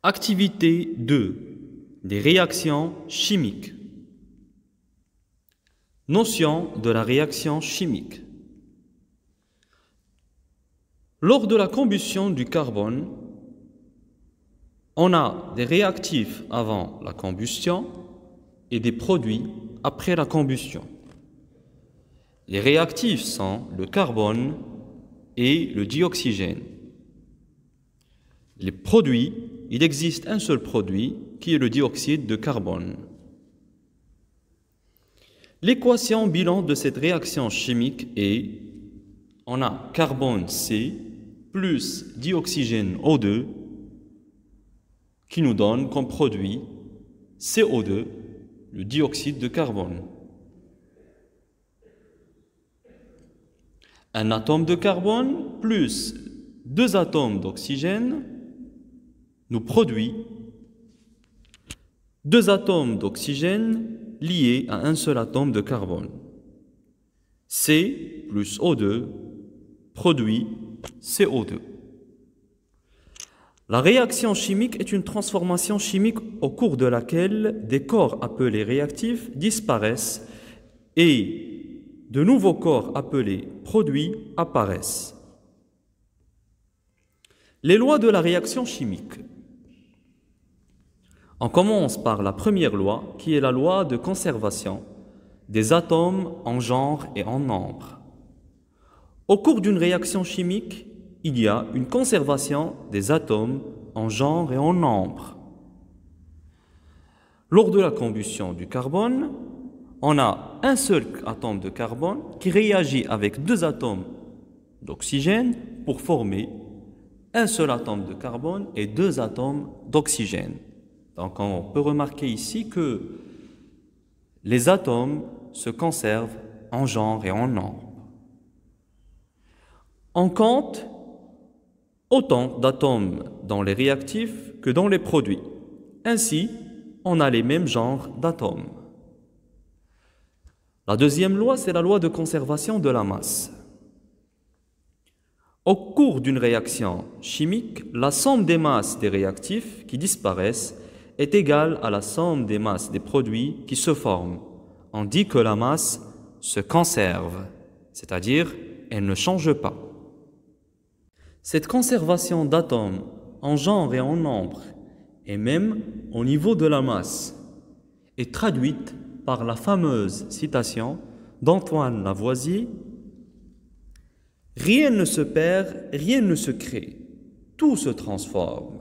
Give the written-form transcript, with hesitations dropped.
Activité 2. Des réactions chimiques. Notion de la réaction chimique. Lors de la combustion du carbone, on a des réactifs avant la combustion et des produits après la combustion. Les réactifs sont le carbone et le dioxygène. Les produits, il existe un seul produit qui est le dioxyde de carbone. L'équation bilan de cette réaction chimique est, on a carbone C plus dioxygène O2 qui nous donne comme produit CO2, le dioxyde de carbone. Un atome de carbone plus deux atomes d'oxygène nous produit deux atomes d'oxygène liés à un seul atome de carbone. C plus O2 produit CO2. La réaction chimique est une transformation chimique au cours de laquelle des corps appelés réactifs disparaissent et de nouveaux corps appelés produits apparaissent. Les lois de la réaction chimique. On commence par la première loi, qui est la loi de conservation des atomes en genre et en nombre. Au cours d'une réaction chimique, il y a une conservation des atomes en genre et en nombre. Lors de la combustion du carbone, on a un seul atome de carbone qui réagit avec deux atomes d'oxygène pour former un seul atome de carbone et deux atomes d'oxygène. Donc on peut remarquer ici que les atomes se conservent en genre et en nombre. On compte autant d'atomes dans les réactifs que dans les produits. Ainsi, on a les mêmes genres d'atomes. La deuxième loi, c'est la loi de conservation de la masse. Au cours d'une réaction chimique, la somme des masses des réactifs qui disparaissent est égale à la somme des masses des produits qui se forment. On dit que la masse se conserve, c'est-à-dire elle ne change pas. Cette conservation d'atomes en genre et en nombre, et même au niveau de la masse, est traduite par la fameuse citation d'Antoine Lavoisier: « Rien ne se perd, rien ne se crée, tout se transforme. »